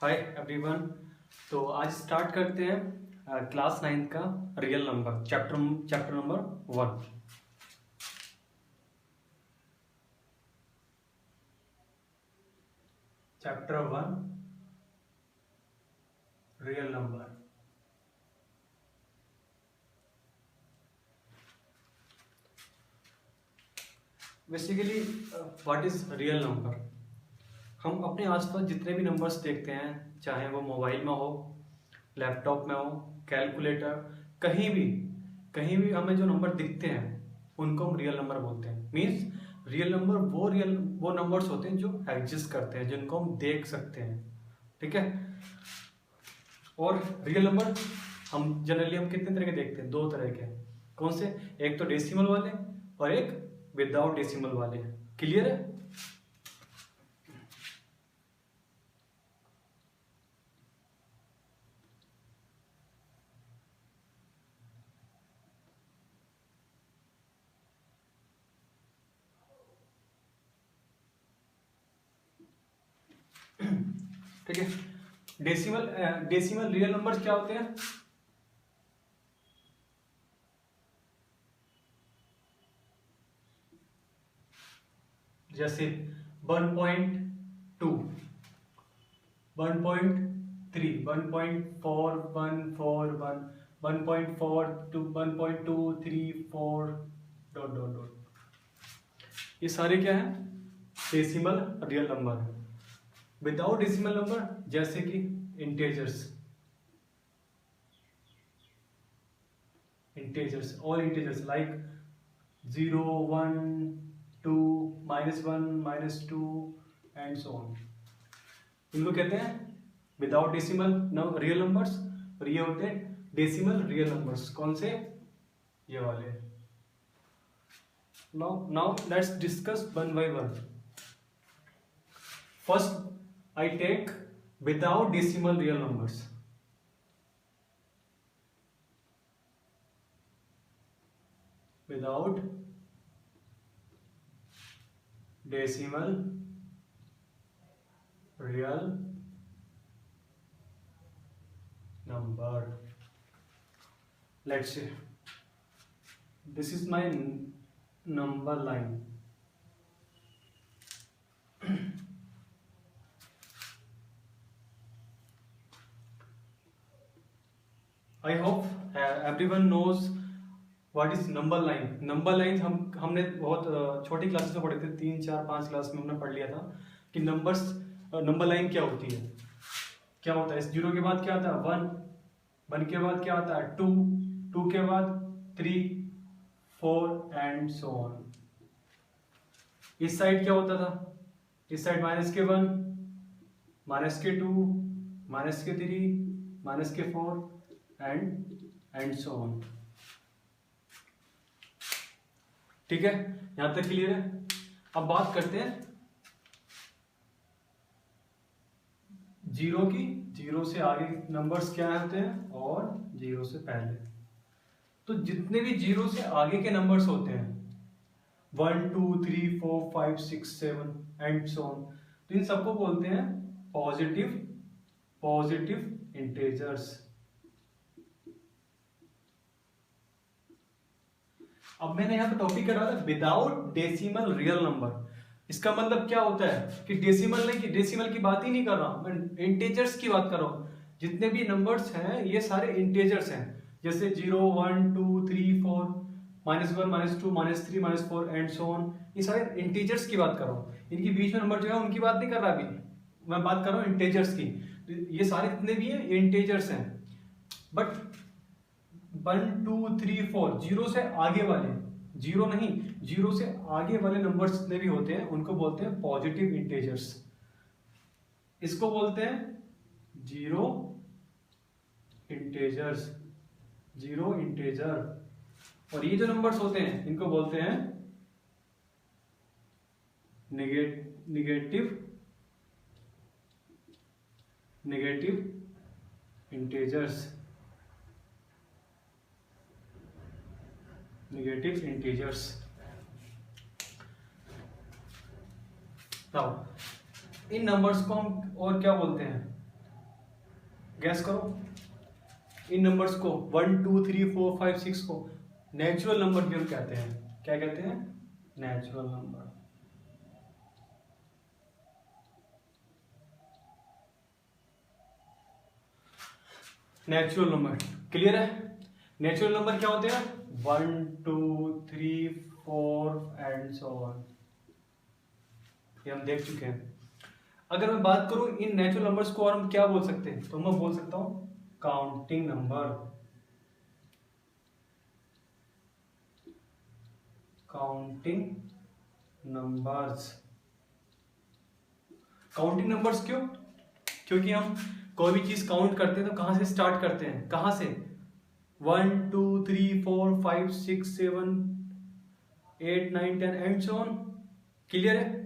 Hi everyone. तो आज start करते हैं क्लास 9 का real number chapter number 1। Chapter 1 real number. Basically what is real number. हम अपने आसपास जितने भी नंबर्स देखते हैं, चाहे वो मोबाइल में हो, लैपटॉप में हो, कैलकुलेटर, कहीं भी हमें जो नंबर दिखते हैं उनको हम रियल नंबर बोलते हैं। मीन्स रियल नंबर वो नंबर्स होते हैं जो एग्जिस्ट करते हैं, जिनको हम देख सकते हैं। ठीक है। और रियल नंबर हम कितने तरह के देखते हैं? 2 तरह के। कौन से? एक तो डेसिमल वाले और एक विदाउट डेसिमल वाले। क्लियर है? ठीक है। डेसिमल रियल नंबर्स क्या होते हैं? जैसे 1.2, 1.3, 1.4, 141, 1.4 1.234 डॉट डॉट डॉट। ये सारे क्या है? डेसिमल रियल नंबर है। विदाउट डेसिमल नंबर जैसे कि integers, all integers like 0, 1, 2, -1, -2 and so on. इनको कहते हैं विदाउट डेसिमल रियल नंबर्स। और ये होते हैं डेसिमल रियल नंबर्स। कौन से? ये वाले। Now let's discuss one by one. First I take without decimal real numbers. Without decimal real number. Let's say this is my number line. I hope everyone knows what is number line. Number line हमने बहुत छोटी classes में पढ़े थे, 3, 4, 5 class में हमने पढ़ लिया था कि नंबर लाइन क्या होती है। क्या होता है? इस 0 के बाद क्या आता है? 1, 1 के बाद क्या आता है? 2, 2 के बाद 3, 4 एंड सो ऑन। इस साइड क्या होता था? इस साइड -1, -2, -3, -4 एंड सो ऑन। ठीक है, यहां तक क्लियर है? अब बात करते हैं 0 की। 0 से आगे नंबर्स क्या होते हैं और 0 से पहले। तो जितने भी 0 से आगे के नंबर्स होते हैं 1, 2, 3, 4, 5, 6, 7 एंड सो ऑन, तो इन सबको बोलते हैं पॉजिटिव इंटेजर्स। अब मैंने यहाँ पे टॉपिक करा था विदाउट डेसिमल रियल नंबर। इसका मतलब क्या होता है कि डेसिमल की बात ही नहीं कर रहा हूं मैं, इंटेजर्स की बात कर रहा हूं। जितने भी नंबर्स हैं ये सारे इंटेजर्स हैं। जैसे 0, 1, 2, 3, 4, -1, -2, -3, -4 एंड सो ऑन। ये सारे इंटेजर्स की बात कर रहा हूँ। इनके बीच में नंबर जो है उनकी बात नहीं कर रहा अभी, मैं बात कर रहा हूँ इंटेजर्स की। तो ये सारे जितने भी हैं ये इंटेजर्स हैं। बट 1, 2, 3, 4 0 से आगे वाले, 0 नहीं, 0 से आगे वाले नंबर्स जितने भी होते हैं उनको बोलते हैं पॉजिटिव इंटेजर्स। इसको बोलते हैं जीरो इंटेजर्स, जीरो इंटेजर। और ये जो नंबर्स होते हैं इनको बोलते हैं negative integers. Negative integers. Now in numbers को हम और क्या बोलते हैं? गैस करो इन नंबर्स को 1 2 3 4 5 6 को नेचुरल नंबर भी हम कहते हैं। क्या कहते हैं? Natural number. Natural number clear है? नेचुरल नंबर क्या होते हैं? 1 2 3 4 एंड सो ऑन, ये हम देख चुके हैं। अगर मैं बात करूं इन नेचुरल नंबर्स को और हम क्या बोल सकते हैं, तो मैं बोल सकता हूं counting number. Counting numbers. Counting numbers क्यों? क्योंकि हम कोई भी चीज काउंट करते हैं तो कहां से स्टार्ट करते हैं? कहां से? 1 2 3 4 5 6 7 8 9 10 एंड सो ऑन। क्लियर है?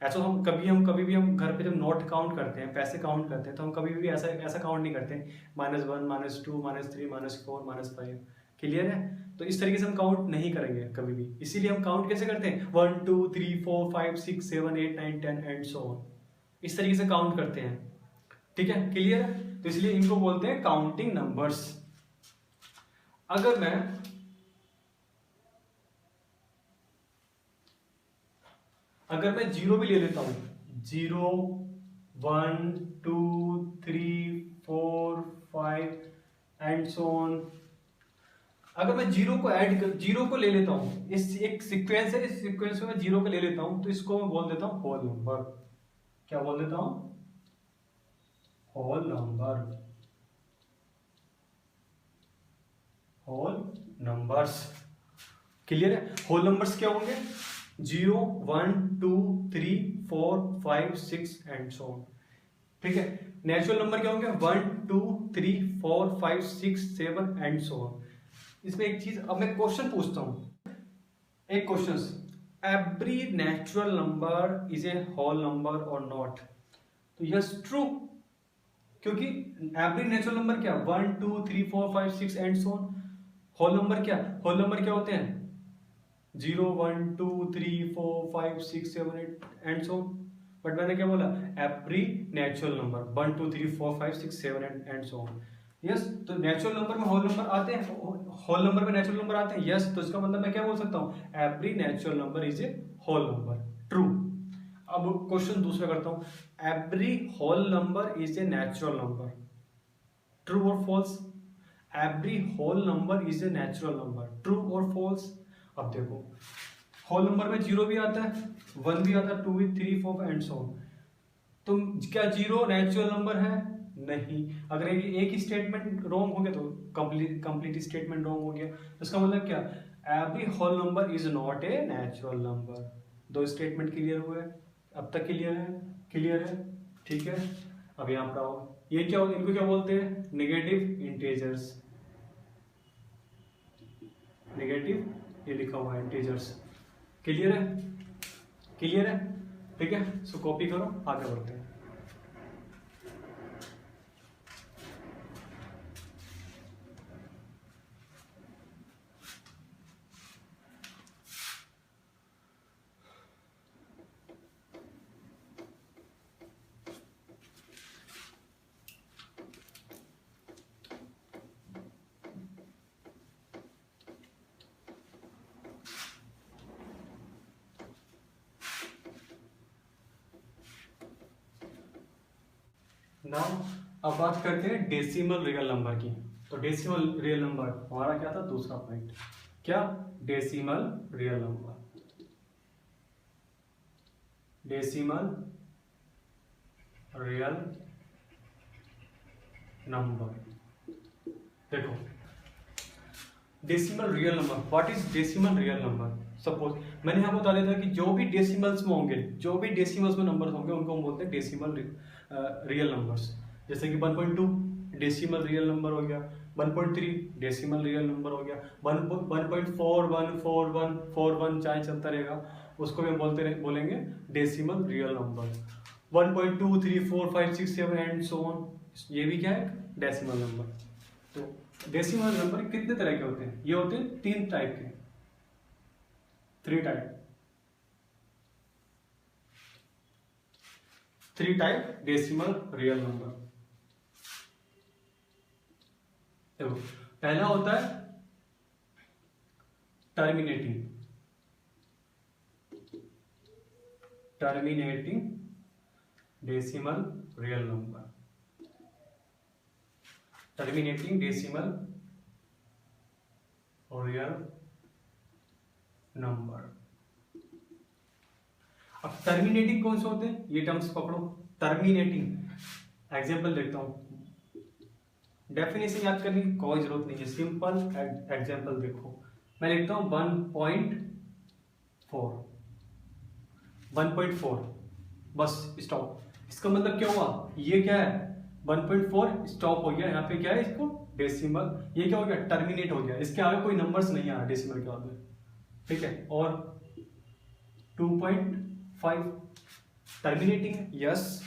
ऐसा हम कभी भी हम घर पे जब नोट काउंट करते हैं, पैसे काउंट करते हैं, तो हम कभी भी ऐसा ऐसा काउंट नहीं करते -1 -2 -3 -4 -5। क्लियर है? तो इस तरीके से हम काउंट नहीं करेंगे कभी भी। इसीलिए हम काउंट कैसे करते हैं? 1 2 3 4 5 6 7 8 9 10 एंड सो ऑन, इस तरीके से काउंट करते हैं। ठीक है? क्लियर है? तो इसलिए इनको बोलते हैं काउंटिंग नंबर्स। अगर मैं जीरो भी ले लेता हूं, 0 1 2 3 4 5 एंड सो ऑन, अगर मैं जीरो को ले लेता हूं, इस एक सीक्वेंस है, इस सीक्वेंस में मैं जीरो को ले लेता हूं, तो इसको मैं बोल देता हूं होल नंबर। क्या बोल देता हूं? Whole number. Whole numbers. Clear है? होल नंबर्स क्या होंगे? 0 1 2 3 4 5 6 एंड सो ऑन। ठीक है? नेचुरल नंबर क्या होंगे? 1 2 3 4 5 6 7 एंड सो ऑन। इसमें एक चीज, अब मैं क्वेश्चन पूछता हूं, एक question, every natural number is a whole number और नॉट? तो यस, ट्रू, क्योंकि एवरी नेचुरल नंबर क्या? 1 2 3 4 5 6 and so on. Whole number क्या? होल नंबर क्या होते हैं? 0 1 2 3 4 5 6 7 8 एंड सो ऑन। बट मैंने क्या बोला? Every natural number 1 2 3 4 5 6 7 and so on. Yes, तो नेचुरल नंबर में होल नंबर आते हैं, होल नंबर में नेचुरल नंबर आते हैं। यस, तो इसका मतलब मैं क्या बोल सकता हूं? Every natural number is a whole number. True. अब क्वेश्चन दूसरा करता हूं, every whole number is a natural number, true और false? Every whole number is a natural number, true और फॉल्स? अब देखो, होल नंबर में 0 भी आता है, 1 भी आता है, 2 भी, 3 4 एंड सो ऑन। तो क्या 0 नेचुरल नंबर है? नहीं। अगर एक ही स्टेटमेंट रॉन्ग हो गया तो कंप्लीट स्टेटमेंट रॉन्ग हो गया। इसका मतलब क्या? Every whole number is not a natural number. दो स्टेटमेंट क्लियर हुए? अब तक क्लियर है? क्लियर है? ठीक है। अब यहां पर आओ, ये क्या होता है? इनको क्या बोलते हैं? Negative integers. नेगेटिव, ये लिखा हुआ है इंटीजर्स। क्लियर है? क्लियर है? ठीक है, सो कॉपी करो, आगे बढ़ते हैं। नाउ अब बात करते हैं डेसिमल रियल नंबर की। तो डेसिमल रियल नंबर हमारा क्या था? दूसरा पॉइंट। क्या? Decimal real number. Decimal real number. देखो, decimal real number, what is decimal real number? Suppose मैंने यहाँ बता दिया था कि जो भी डेसिमल्स में होंगे, जो भी डेसिमल्स में नंबर होंगे, उनको हम बोलते हैं डेसिमल रियल नंबर्स। जैसे कि 1.2 डेसिमल रियल नंबर हो गया, 1.3 डेसिमल रियल नंबर हो गया, 1.414141 चाहे चलता रहेगा, उसको भी हम बोलेंगे decimal real number. 1.2 3 4 5 6 7 and so on, ये भी क्या है? Decimal number. तो डेसिमल नंबर कितने तरह के होते हैं? ये होते हैं 3 टाइप के, 3 type. 3 type decimal real number. देखो पहला होता है terminating decimal real number, terminating decimal real number. अब टर्मिनेटिंग कौन से होते हैं, ये टर्म्स पकड़ो। टर्मिनेटिंग एग्जांपल देखता हूं, डेफिनेशन याद करने की कोई जरूरत नहीं है, सिंपल एग्जांपल देखो। मैं लिखता हूं 1.4 बस स्टॉप। इसका मतलब क्या हुआ, ये क्या है 1.4 स्टॉप हो गया, यहाँ पे क्या है इसको डेसिमल, ये क्या हो गया टर्मिनेट हो गया, इसके आगे कोई नंबर्स नहीं आ रहा डेसिमल के आगे, ठीक है। और 2.5 टर्मिनेटिंग यस,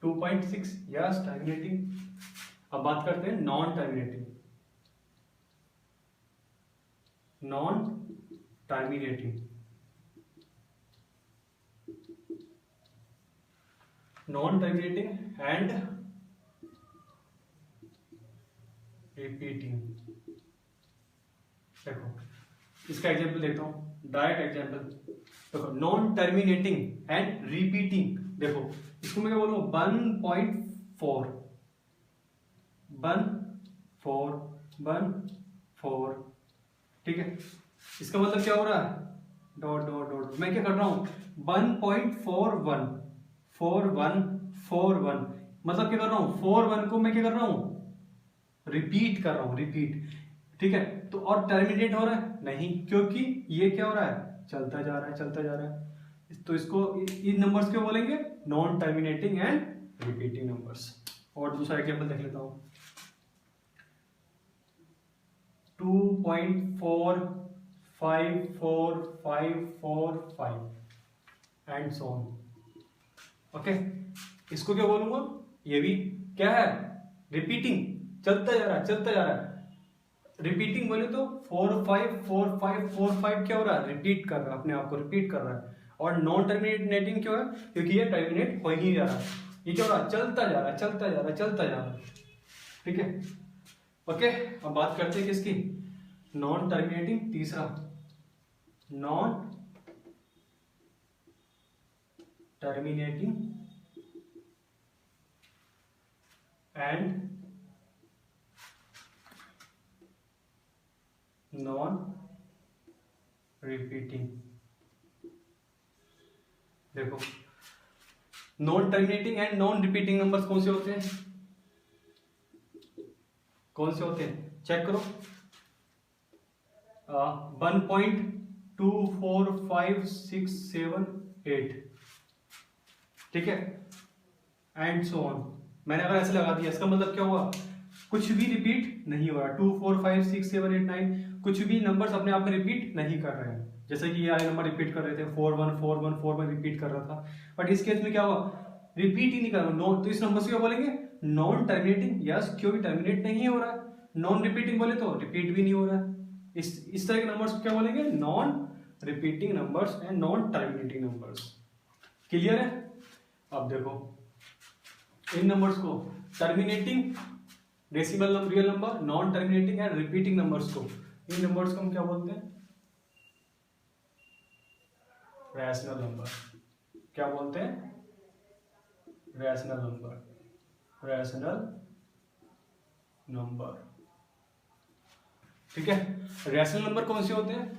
2.6 यस टर्मिनेटिंग। अब बात करते हैं non terminating. Non terminating and repeating. देखो इसका एग्जांपल देता हूं, डायरेक्ट एग्जांपल देखो, नॉन टर्मिनेटिंग एंड रिपीटिंग। देखो इसको मैं क्या बोलूं 1.4, ठीक है। इसका मतलब क्या हो रहा है, डॉट डॉट डॉट, मैं क्या कर रहा हूं 1.41 मतलब क्या कर रहा हूं 41 को मैं क्या कर रहा हूं रिपीट कर रहा हूं, रिपीट, ठीक है। तो और टर्मिनेट हो रहा है नहीं, क्योंकि ये क्या हो रहा है चलता जा रहा है, तो इसको इन नंबर्स क्यों बोलेंगे non terminating and repeating numbers. और दूसरा एग्जांपल देख लेता हूं 2.454545 एंड सो ऑन, ओके। इसको क्या बोलूंगा, ये भी क्या है रिपीटिंग, चलता जा रहा है। रिपीटिंग बोले तो 454545 क्या हो रहा है रिपीट कर रहा है, अपने आप को रिपीट कर रहा है। और नॉन टर्मिनेटिंग क्यों है, क्योंकि ये टर्मिनेट हो ही जा रहा है, ये क्या हो रहा है चलता जा रहा है, ठीक है। ओके अब बात करते हैं किसकी, नॉन टर्मिनेटिंग। तीसरा non terminating and non repeating. देखो non terminating and non repeating numbers कौन से होते हैं, चेक करो। 1.24568, ठीक है, एंड सो ऑन। मैंने अगर ऐसे लगा दिया, इसका मतलब क्या हुआ कुछ भी रिपीट नहीं हो रहा, 2 4 5 6 7 8 9 कुछ भी नंबर्स अपने आप में रिपीट नहीं कर रहे हैं। जैसे कि ये नंबर रिपीट कर रहे थे 414141 रिपीट कर रहा था, बट इस केस में क्या हुआ रिपीट ही नहीं कर रहा। नॉन, तो इस नंबर से क्या बोलेंगे नॉन टर्मिनेटिंग, यस क्योंकि टर्मिनेट नहीं हो रहा है। नॉन रिपीटिंग बोले तो रिपीट भी नहीं हो रहा है। इस तरह के नंबर्स को क्या बोलेंगे non repeating numbers and non terminating numbers. Clear है। अब देखो इन नंबर्स को terminating decimal real number, non terminating and repeating numbers को, इन नंबर्स को हम क्या बोलते हैं रैशनल नंबर। क्या बोलते हैं रैशनल नंबर, ठीक है। रैशनल नंबर कौन से होते हैं,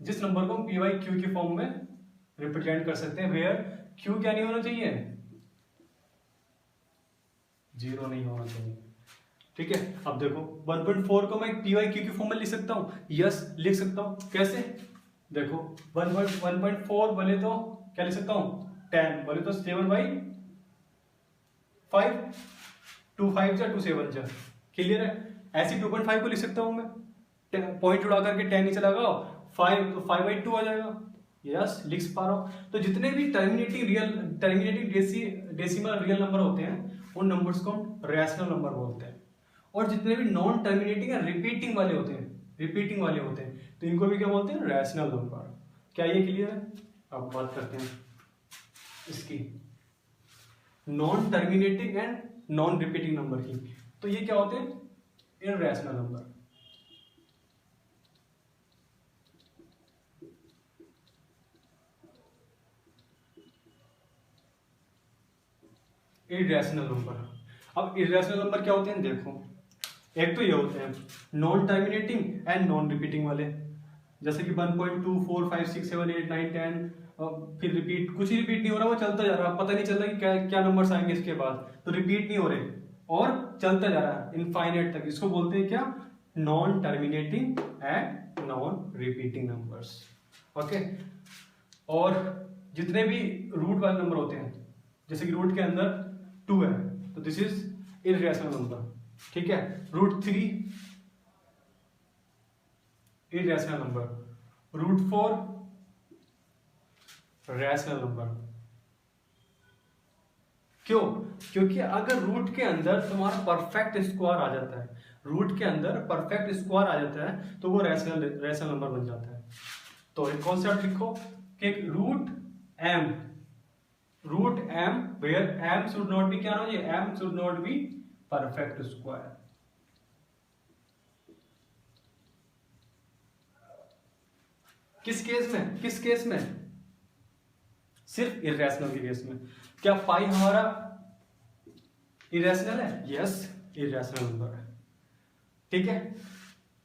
जिस नंबर को हम पी वाई क्यू की फॉर्म में रिप्रेजेंट कर सकते हैं, वेयर क्यू क्या नहीं होना चाहिए 0 नहीं होना चाहिए, ठीक है। अब देखो 1.4 को मैं पी वाई क्यू की फॉर्म में लिख सकता हूं, यस लिख सकता हूं। कैसे, देखो 1.4 बोले तो क्या लिख सकता हूं 10, बोले तो 7/5, 2 5 जा 2 7 जा, क्लियर है। ऐसे 2.5 को लिख सकता हूं मैं, पॉइंट उड़ा करके 10 नीचे लगाओ 5 तो 5/2 आ जाएगा, यस लिख पा रहा हूं। तो जितने भी टर्मिनेटिंग डेसिमल रियल नंबर होते हैं उन नंबर्स को हम रैशनल नंबर बोलते हैं। और जितने भी नॉन टर्मिनेटिंग या रिपीटिंग वाले होते हैं तो इनको भी क्या बोलते हैं रैशनल नंबर। क्या ये क्लियर है। अब बात करते हैं इसकी non terminating and non repeating number की। तो ये क्या होते हैं? Irrational number. Irrational number. अब इररेशनल नंबर क्या होते हैं देखो, एक तो ये होते हैं non terminating and non repeating वाले, जैसे कि 1.2 4 5 6 7 8 9 10, फिर रिपीट, कुछ ही रिपीट नहीं हो रहा, वो चलता जा रहा है, पता नहीं चल रहा कि क्या क्या नंबर्स आएंगे इसके बाद, तो रिपीट नहीं हो रहे और चलता जा रहा है इनफाइनाइट तक। इसको बोलते हैं क्या? Non terminating and non repeating numbers. Okay, और जितने भी रूट वाले नंबर होते हैं, जैसे कि रूट के अंदर 2 है तो दिस इज इररेशनल नंबर, ठीक है। √3 इररेशनल नंबर, √4 रैशनल नंबर। क्यों? क्योंकि अगर रूट के अंदर तुम्हारा परफेक्ट स्क्वायर आ जाता है, रूट के अंदर परफेक्ट स्क्वायर आ जाता है तो वो रैशनल नंबर बन जाता है। तो एक कॉन्सेप्ट लिखो कि root m where m should not be, क्या ना ये m should not be perfect square। किस केस में? सिर्फ इररेशनल के केस में। क्या पाई हमारा इररेशनल है? यस, इररेशनल नंबर है, ठीक है।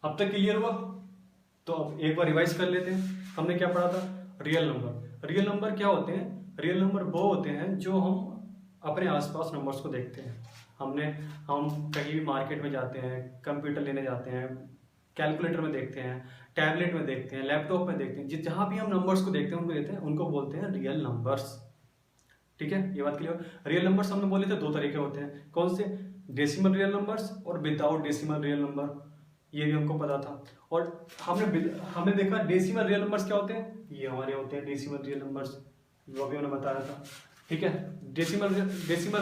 अब तक क्लियर हुआ? तो अब एक बार रिवाइज कर लेते हैं। हमने क्या पढ़ा था? Real number. रियल नंबर क्या होते हैं? रियल नंबर वो होते हैं जो हम अपने आसपास नंबर्स को देखते हैं। हम कहीं भी मार्केट में जाते हैं, कंप्यूटर लेने जाते हैं, कैलकुलेटर में देखते हैं, टैबलेट में देखते हैं, लैपटॉप में देखते हैं, जहां भी हम नंबर्स को देखते हैं उनको बोलते हैं रियल नंबर्स, ठीक है। ये बात क्लियर? रियल नंबर्स हमने बोले थे 2 तरीके होते हैं, कौन से? डेसिमल रियल नंबर्स और विदाउट डेसिमल रियल नंबर, ये भी हमको पता था। और हमने देखा डेसिमल रियल नंबर्स क्या होते हैं, ये हमारे होते हैं डेसिमल रियल नंबर्स, वो भी हमने बताया था, ठीक है। डेसिमल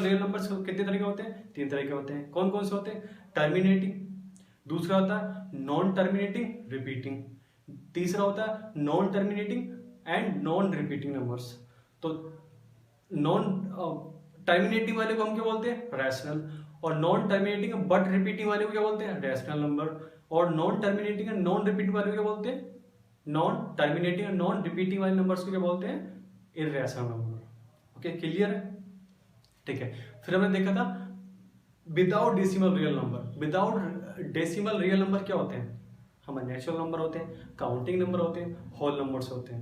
रियल नंबर्स कितने तरह के होते हैं? 3 तरह के होते हैं। कौन कौन से होते हैं? टर्मिनेटिंग, दूसरा होता है नॉन टर्मिनेटिंग रिपीटिंग, तीसरा होता है non terminating and non repeating numbers. तो नॉन टर्मिनेटिंग वाले को हम क्या बोलते हैं? रैशनल। और नॉन टर्मिनेटिंग बट रिपीटिंग वाले को क्या बोलते हैं? Rational number. और non terminating and non repeating वाले को क्या बोलते हैं? Non terminating and non repeating वाले नंबर्स को क्या बोलते हैं? Irrational number. ओके, क्लियर है? ठीक है। फिर हमने देखा था without decimal real number. Without decimal real number क्या होते हैं? हमारे नेचुरल नंबर होते हैं, काउंटिंग नंबर होते हैं, होल नंबर्स होते हैं,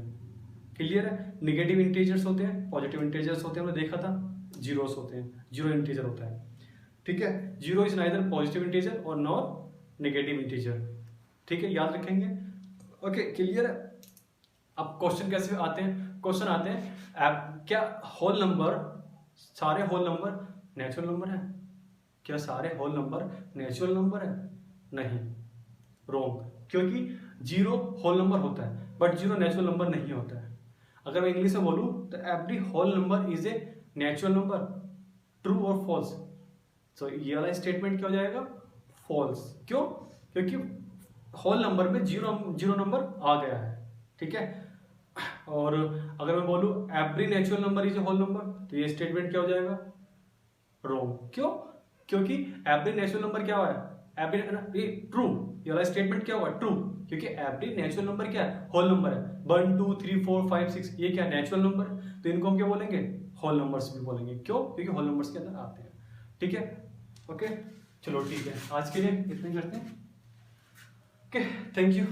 क्लियर है। निगेटिव इंटीजर्स होते हैं, पॉजिटिव इंटीजर्स होते हैं, हमने देखा था जीरोस होते हैं, जीरो इंटीजर होता है, ठीक है। Zero is neither positive integer और नॉर नेगेटिव इंटीजर, ठीक है, याद रखेंगे। ओके, क्लियर है। अब क्वेश्चन कैसे आते हैं? क्वेश्चन आते हैं क्या होल नंबर, सारे होल नंबर नेचुरल नंबर है? क्या सारे होल नंबर नेचुरल नंबर है? नहीं, रॉन्ग, क्योंकि जीरो होल नंबर होता है बट जीरो नेचुरल नंबर नहीं होता है। अगर मैं इंग्लिश में बोलूं तो every whole number is a natural number, true और फॉल्स। सो ये वाला स्टेटमेंट क्या हो जाएगा? फॉल्स। क्यों? क्योंकि होल नंबर में जीरो नंबर आ गया है, ठीक है। और अगर मैं बोलूं every natural number is a whole number, तो ये स्टेटमेंट क्या हो जाएगा? रॉन्ग। क्यों? क्योंकि एवरी नेचुरल नंबर क्या है? एवरी ट्रू, ये वाला स्टेटमेंट क्या होगा? ट्रू, क्योंकि एवरी नेचुरल नंबर क्या है? होल नंबर है। 1 2 3 4 5 6 ये क्या? नेचुरल नंबर है, तो इनको हम क्या बोलेंगे? होल नंबर्स भी बोलेंगे। क्यों? क्योंकि होल नंबर्स के अंदर आते हैं, ठीक है। ओके, चलो ठीक है, आज के लिए इतना ही करते हैं। Okay, thank you.